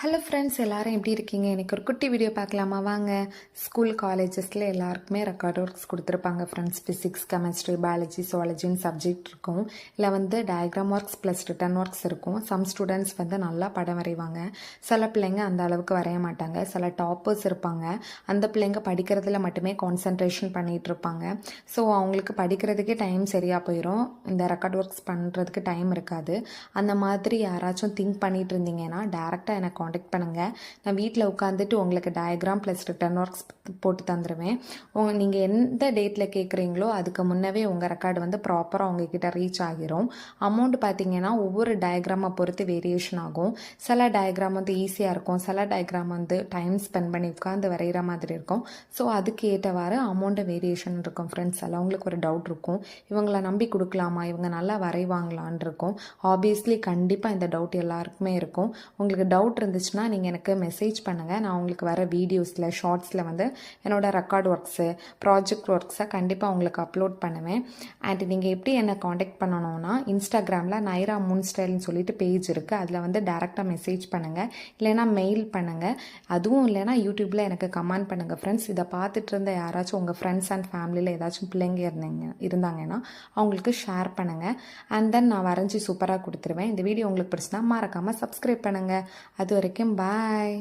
Hello friends, எல்லாரும் எப்படி இருக்கீங்க? எனக்கு ஒரு குட்டி வீடியோ பார்க்கலாமா? வாங்க. ஸ்கூல் காலேஜஸில் எல்லாருக்குமே ரெக்கார்ட் ஒர்க்ஸ் கொடுத்துருப்பாங்க ஃப்ரெண்ட்ஸ். ஃபிசிக்ஸ், கெமிஸ்ட்ரி, பயாலஜி, சுவாலஜின்னு சப்ஜெக்ட் இருக்கும். இல்லை diagram works plus written works இருக்கும். சம் ஸ்டூடெண்ட்ஸ் நல்லா படம் வரைவாங்க. சில பிள்ளைங்க அந்த அளவுக்கு வரைய மாட்டாங்க. சில டாப்பர்ஸ் இருப்பாங்க. அந்த பிள்ளைங்க படிக்கிறதுல மட்டுமே கான்சன்ட்ரேஷன் பண்ணிகிட்டு இருப்பாங்க. ஸோ அவங்களுக்கு படிக்கிறதுக்கே டைம் சரியாக போயிடும். இந்த ரெக்கார்ட் ஒர்க்ஸ் பண்ணுறதுக்கு டைம் இருக்காது. அந்த மாதிரி யாராச்சும் திங்க் பண்ணிட்டு இருந்தீங்கன்னா டேரெக்டாக எனக்கு காண்டாக்ட் பண்ணுங்கள். நான் வீட்டில் உட்காந்துட்டு உங்களுக்கு டயக்ராம் ப்ளஸ் ரிட்டன் ஒர்க்ஸ் போட்டு தந்துடுவேன். நீங்கள் எந்த டேட்டில் கேட்குறீங்களோ அதுக்கு முன்னவே உங்கள் ரெக்கார்டு ப்ராப்பராக உங்ககிட்ட ரீச் ஆகிரும். அமௌண்ட் பார்த்தீங்கன்னா ஒவ்வொரு டயக்ராமை பொறுத்து வேரியேஷன் ஆகும். சில டயக்ராம் ஈஸியாக இருக்கும். சில டயக்ராம் டைம் ஸ்பெண்ட் பண்ணி உட்காந்து வரைகிற மாதிரி இருக்கும். ஸோ அதுக்கு ஏற்றவாறு அமௌண்ட்டு வேரியேஷன் இருக்கும் ஃப்ரெண்ட்ஸ். எல்லாம் உங்களுக்கு ஒரு டவுட் இருக்கும், இவங்களை நம்பி கொடுக்கலாமா, இவங்க நல்லா வரைவாங்களான் இருக்கும். ஆப்வியஸ்லி கண்டிப்பாக இந்த டவுட் எல்லாருக்குமே இருக்கும். உங்களுக்கு டவுட் இருந்துச்சுன்னா நீங்கள் எனக்கு மெசேஜ் பண்ணுங்கள். நான் உங்களுக்கு வர வீடியோஸில் ஷார்ட்ஸில் என்னோடய ரெக்கார்ட் ஒர்க்ஸு, ப்ராஜெக்ட் ஒர்க்ஸை கண்டிப்பாக உங்களுக்கு அப்லோட் பண்ணுவேன். அண்ட் நீங்கள் எப்படி என்னை காண்டாக்ட் பண்ணணும்னா இன்ஸ்டாகிராமில் நைரா மூன் ஸ்டைல்னு சொல்லிட்டு பேஜ் இருக்குது. அதில் டேரெக்டாக மெசேஜ் பண்ணுங்கள், இல்லைனா மெயில் பண்ணுங்கள். அதுவும் இல்லைனா யூடியூப்பில் எனக்கு கமெண்ட் பண்ணுங்கள் ஃப்ரெண்ட்ஸ். இதை பார்த்துட்டு இருந்த யாராச்சும் உங்கள் ஃப்ரெண்ட்ஸ் அண்ட் ஃபேமிலியில் ஏதாச்சும் பிள்ளைங்க இருந்தாங்கன்னா அவங்களுக்கு ஷேர் பண்ணுங்கள். அண்ட் தென் நான் வரைஞ்சி சூப்பராக கொடுத்துருவேன். இந்த வீடியோ உங்களுக்கு பிடிச்சினா மறக்காமல் சப்ஸ்கிரைப் பண்ணுங்கள். அது வரைக்கும் பாய்.